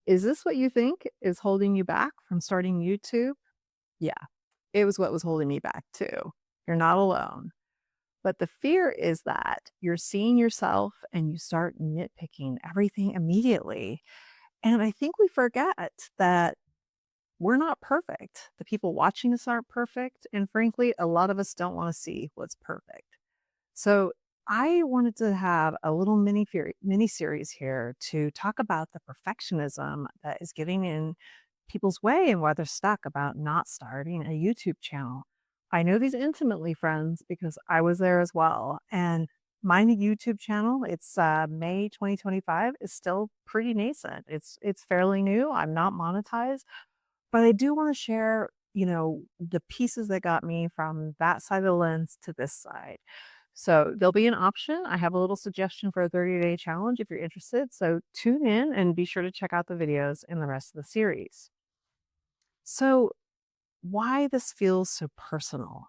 Is this what you think is holding you back from starting YouTube? Yeah, it was what was holding me back too. You're not alone. But the fear is that you're seeing yourself and you start nitpicking everything immediately. And I think we forget that we're not perfect. The people watching us aren't perfect. And frankly, a lot of us don't want to see what's perfect. So I wanted to have a little mini series here to talk about the perfectionism that is getting in people's way and why they're stuck about not starting a YouTube channel. I know these intimately, friends, because I was there as well. And my YouTube channel, it's May 2025, is still pretty nascent. It's fairly new. I'm not monetized, but I do want to share, the pieces that got me from that side of the lens to this side. So there'll be an option. I have a little suggestion for a 30-day challenge if you're interested. So tune in and be sure to check out the videos in the rest of the series. So, why this feels so personal?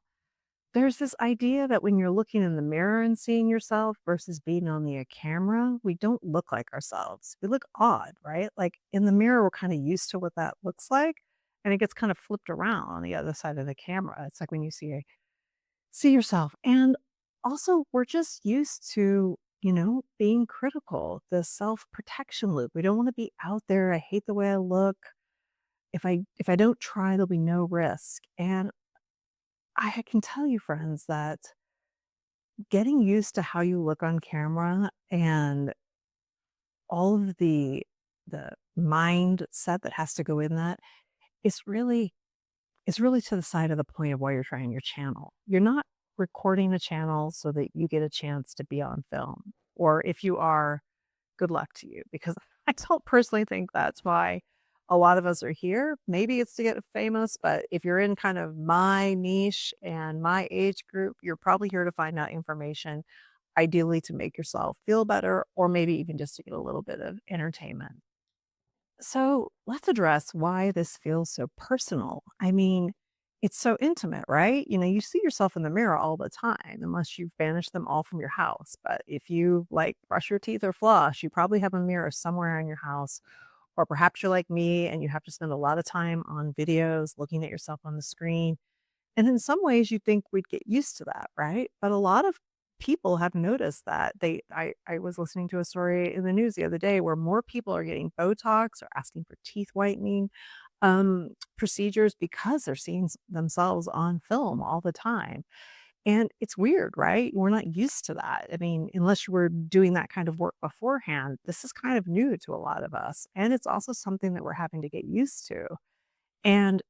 There's this idea that when you're looking in the mirror and seeing yourself versus being on the camera, we don't look like ourselves. We look odd, right? Like in the mirror, we're kind of used to what that looks like. And it gets kind of flipped around on the other side of the camera. It's like when you see yourself. And also, we're just used to, being critical, the self-protection loop. We don't want to be out there. I hate the way I look. If I don't try, there'll be no risk. And I can tell you, friends, that getting used to how you look on camera and all of the mindset that has to go in that is really to the side of the point of why you're trying your channel. You're not recording a channel so that you get a chance to be on film. Or if you are, good luck to you because I don't personally think that's why a lot of us are here. Maybe it's to get famous, but if you're in kind of my niche and my age group, you're probably here to find out information, ideally to make yourself feel better, or maybe even just to get a little bit of entertainment. So let's address why this feels so personal. I mean, it's so intimate, right? You see yourself in the mirror all the time, unless you've banished them all from your house. But if you like brush your teeth or floss, you probably have a mirror somewhere in your house. Or perhaps you're like me and you have to spend a lot of time on videos looking at yourself on the screen. And in some ways, you think we'd get used to that, right? But a lot of people have noticed that I was listening to a story in the news the other day where more people are getting Botox or asking for teeth whitening procedures because they're seeing themselves on film all the time. And it's weird, right? We're not used to that. I mean, unless you were doing that kind of work beforehand, this is kind of new to a lot of us. And it's also something that we're having to get used to. And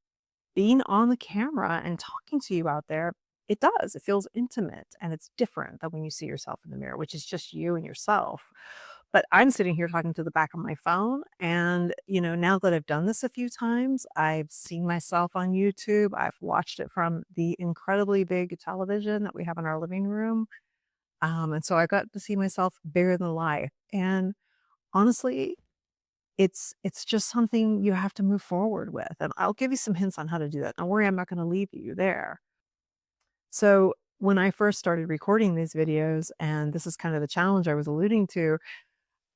being on the camera and talking to you out there, it does. It feels intimate and it's different than when you see yourself in the mirror, which is just you and yourself. But I'm sitting here talking to the back of my phone. And, now that I've done this a few times, I've seen myself on YouTube. I've watched it from the incredibly big television that we have in our living room. And so I got to see myself bigger than life. And honestly, it's just something you have to move forward with, and I'll give you some hints on how to do that. Don't worry, I'm not gonna leave you there. So, when I first started recording these videos, and this is kind of the challenge I was alluding to,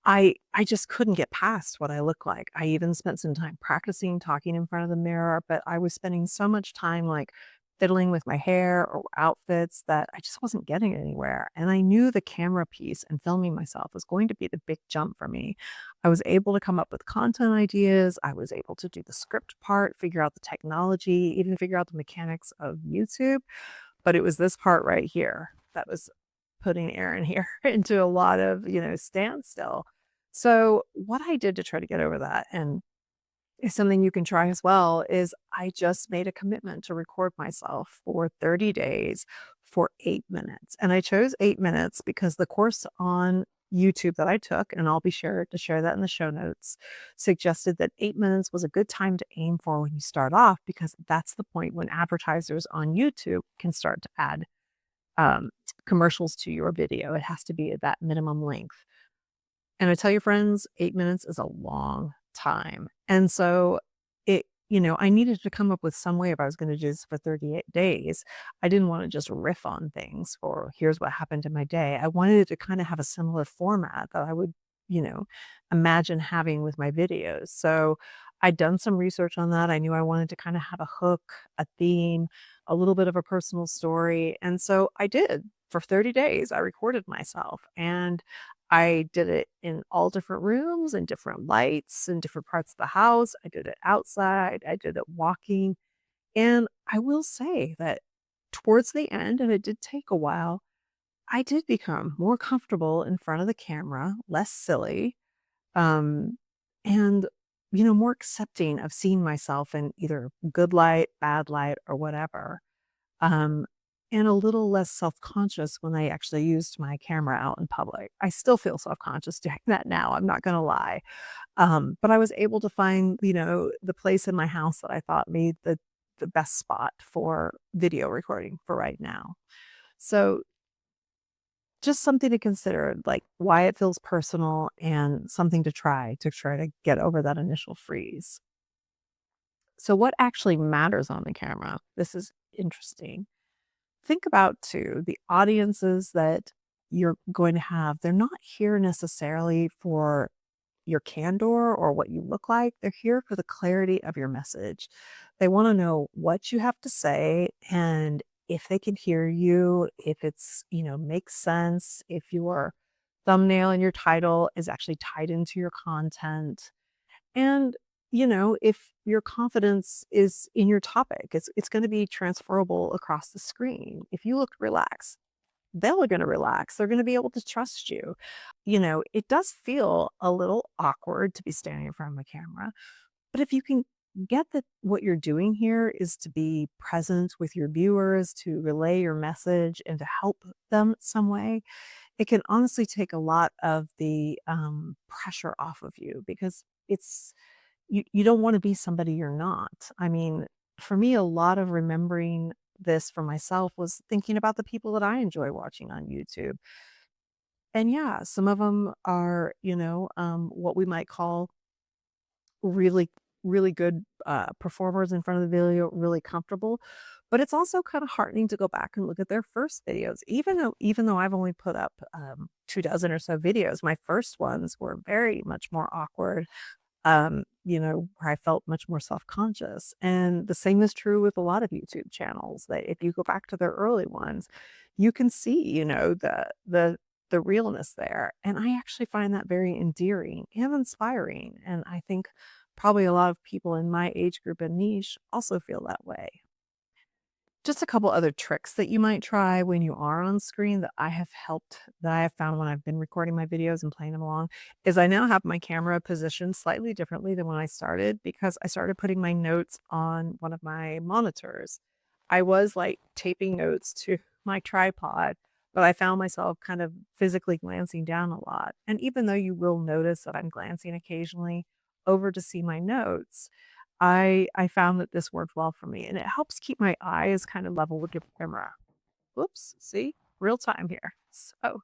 I just couldn't get past what I look like. I even spent some time practicing talking in front of the mirror, but I was spending so much time, like, fiddling with my hair or outfits that I just wasn't getting anywhere, and I knew the camera piece and filming myself was going to be the big jump for me. I was able to come up with content ideas, I was able to do the script part, figure out the technology, even figure out the mechanics of YouTube, but it was this part right here that was putting Aaron here into a lot of, standstill. So what I did to try to get over that, and is something you can try as well, is I just made a commitment to record myself for 30 days for 8 minutes. And I chose 8 minutes because the course on YouTube that I took, and I'll be sure to share that in the show notes, suggested that 8 minutes was a good time to aim for when you start off, because that's the point when advertisers on YouTube can start to add um, commercials to your video. It has to be at that minimum length. And I tell you, friends, 8 minutes is a long time. And so I needed to come up with some way if I was going to do this for 38 days. I didn't want to just riff on things or here's what happened in my day. I wanted it to kind of have a similar format that I would you know, imagine having with my videos. So I'd done some research on that. I knew I wanted to kind of have a hook, a theme, a little bit of a personal story. And so I did. For 30 days, I recorded myself and I did it in all different rooms and different lights and different parts of the house. I did it outside. I did it walking. And I will say that towards the end, and it did take a while, I did become more comfortable in front of the camera, less silly, um, and, more accepting of seeing myself in either good light, bad light, or whatever. Um, and a little less self-conscious when I actually used my camera out in public. I still feel self-conscious doing that now, I'm not gonna lie. But I was able to find, the place in my house that I thought made the best spot for video recording for right now. So just something to consider, like why it feels personal and something to try to get over that initial freeze. So what actually matters on the camera? This is interesting. Think about too the audiences that you're going to have. They're not here necessarily for your candor or what you look like. They're here for the clarity of your message. They want to know what you have to say and if they can hear you, if makes sense, if your thumbnail and your title is actually tied into your content. And, if your confidence is in your topic, it's going to be transferable across the screen. If you look relaxed, they're going to relax. They're going to be able to trust you. It does feel a little awkward to be standing in front of a camera, but if you can get that what you're doing here is to be present with your viewers, to relay your message and to help them some way, it can honestly take a lot of the pressure off of you because you don't want to be somebody you're not. I mean, for me, a lot of remembering this for myself was thinking about the people that I enjoy watching on YouTube. And yeah, some of them are, what we might call really, really good performers in front of the video, really comfortable. But it's also kind of heartening to go back and look at their first videos, even though I've only put up 2 dozen or so videos. My first ones were very much more awkward, where I felt much more self-conscious. And the same is true with a lot of YouTube channels that if you go back to their early ones, you can see, the realness there. And I actually find that very endearing and inspiring. And I think probably a lot of people in my age group and niche also feel that way. Just a couple other tricks that you might try when you are on screen that I have found when I've been recording my videos and playing them along is I now have my camera positioned slightly differently than when I started because I started putting my notes on one of my monitors. I was like taping notes to my tripod, but I found myself kind of physically glancing down a lot. And even though you will notice that I'm glancing occasionally over to see my notes, I found that this worked well for me, and it helps keep my eyes kind of level with the camera. Whoops, see? Real time here. So,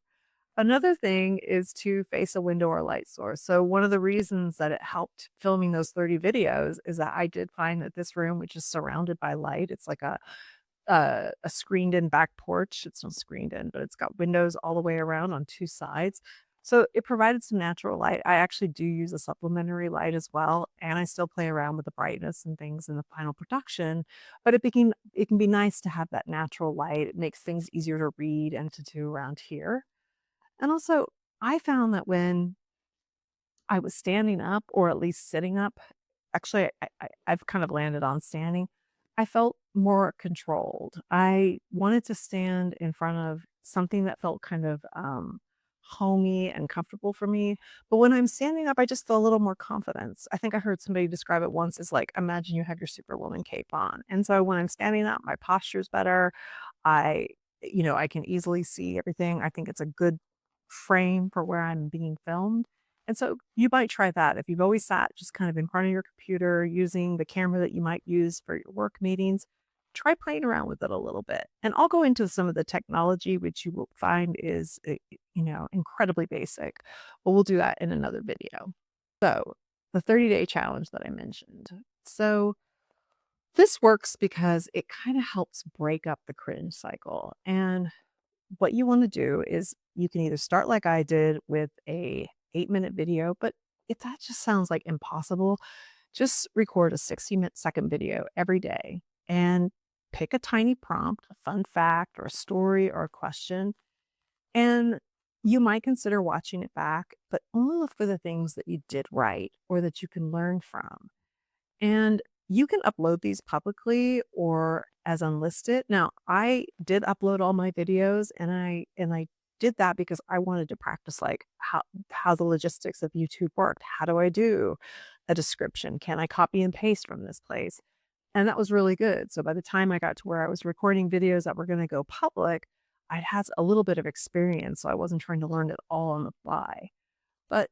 another thing is to face a window or light source. So, one of the reasons that it helped filming those 30 videos is that I did find that this room, which is surrounded by light, it's like a screened-in back porch. It's not screened in, but it's got windows all the way around on 2 sides. So it provided some natural light. I actually do use a supplementary light as well, and I still play around with the brightness and things in the final production, but it can be nice to have that natural light. It makes things easier to read and to do around here. And also, I found that when I was standing up or at least sitting up. Actually, I've kind of landed on standing. I felt more controlled. I wanted to stand in front of something that felt kind of homey and comfortable for me. But when I'm standing up, I just feel a little more confidence. I think I heard somebody describe it once as like, imagine you have your Superwoman cape on. And so when I'm standing up, my posture's better. I, I can easily see everything. I think it's a good frame for where I'm being filmed. And so you might try that. If you've always sat just kind of in front of your computer using the camera that you might use for your work meetings, try playing around with it a little bit. And I'll go into some of the technology, which you will find is, incredibly basic, but we'll do that in another video. So the 30-day challenge that I mentioned. So this works because it kind of helps break up the cringe cycle. And what you want to do is you can either start like I did with a 8-minute video, but if that just sounds like impossible, just record a 60-second video every day and pick a tiny prompt, a fun fact or a story or a question, and you might consider watching it back, but only look for the things that you did right or that you can learn from. And you can upload these publicly or as unlisted. Now, I did upload all my videos and I did that because I wanted to practice like how the logistics of YouTube worked. How do I do a description? Can I copy and paste from this place? And that was really good. So by the time I got to where I was recording videos that were going to go public, I'd had a little bit of experience. So I wasn't trying to learn it all on the fly. But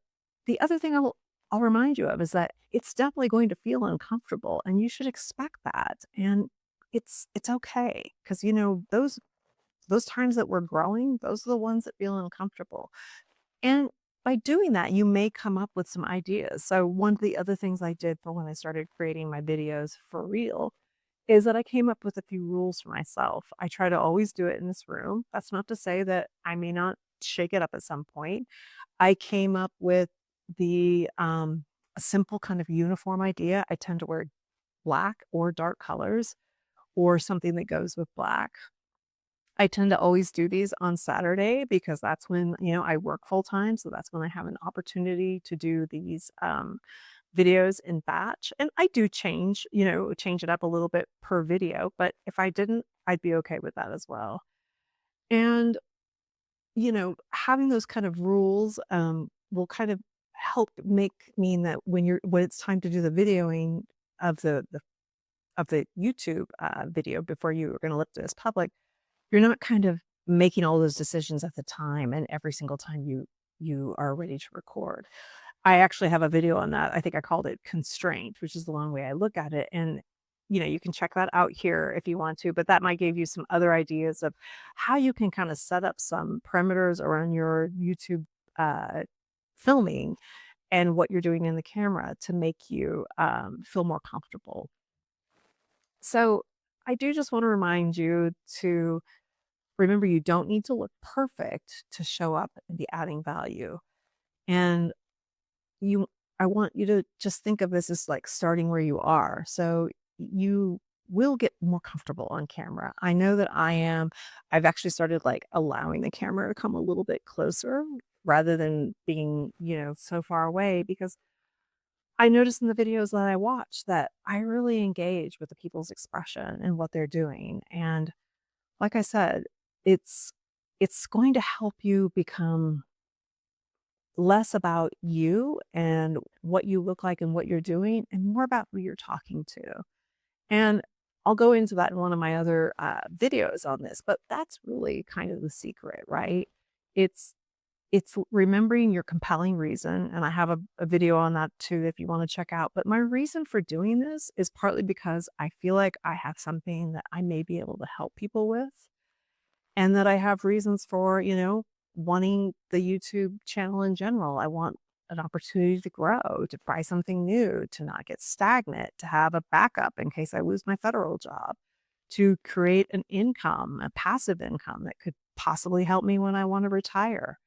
the other thing I'll remind you of is that it's definitely going to feel uncomfortable and you should expect that. And it's okay because those times that we're growing, those are the ones that feel uncomfortable. And by doing that, you may come up with some ideas. So one of the other things I did for when I started creating my videos for real is that I came up with a few rules for myself. I try to always do it in this room. That's not to say that I may not shake it up at some point. I came up with a simple kind of uniform idea. I tend to wear black or dark colors or something that goes with black. I tend to always do these on Saturday because that's when, I work full time. So that's when I have an opportunity to do these videos in batch. And I do change it up a little bit per video. But if I didn't, I'd be okay with that as well. And having those kind of rules, will kind of help mean that when it's time to do the videoing of the YouTube, video before you are gonna lift it as public, you're not kind of making all those decisions at the time and every single time you are ready to record. I actually have a video on that. I think I called it "Constraint," which is the long way I look at it, and, you can check that out here if you want to, but that might give you some other ideas of how you can kinda set up some parameters around your YouTube, uh, filming and what you're doing in the camera to make you, feel more comfortable. So, I do just wanna remind you to remember you don't need to look perfect to show up and be adding value, and you I want you to just think of this as like starting where you are. So you will get more comfortable on camera. I know that I am. I've actually started like allowing the camera to come a little bit closer rather than being, so far away because I notice in the videos that I watch that I really engage with the people's expression and what they're doing. And like I said, it's it's going to help you become less about you and what you look like and what you're doing, and more about who you're talking to. And I'll go into that in one of my other videos on this, but that's really kind of the secret, right? It's it's remembering your compelling reason, and I have a video on that too if you want to check out. But my reason for doing this is partly because I feel like I have something that I may be able to help people with and that I have reasons for, wanting the YouTube channel in general. I want an opportunity to grow, to try something new, to not get stagnant, to have a backup in case I lose my federal job, to create an income, a passive income that could possibly help me when I want to retire.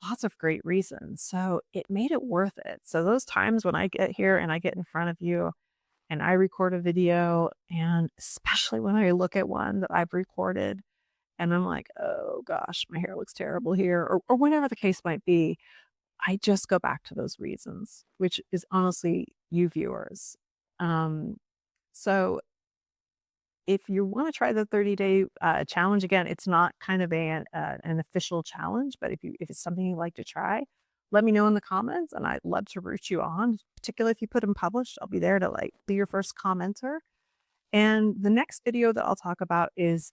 Lots of great reasons. So it made it worth it. So those times when I get here and I get in front of you and I record a video, and especially when I look at one that I've recorded and I'm like, "Oh gosh, my hair looks terrible here," or whatever the case might be, I just go back to those reasons, which is honestly you viewers. Um, so if you wanna try the 30-day, challenge, again, it's not kind of an official challenge, but if it's something you'd like to try, let me know in the comments, and I'd love to root you on, particularly if you put them published, I'll be there to, like, be your first commenter. And the next video that I'll talk about is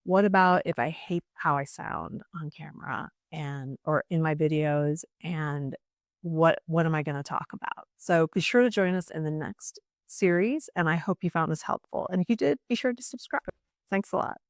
what about if I hate how I sound on camera and or in my videos, and what am I gonna talk about? So be sure to join us in the next series, and I hope you found this helpful. And if you did, be sure to subscribe. Thanks a lot.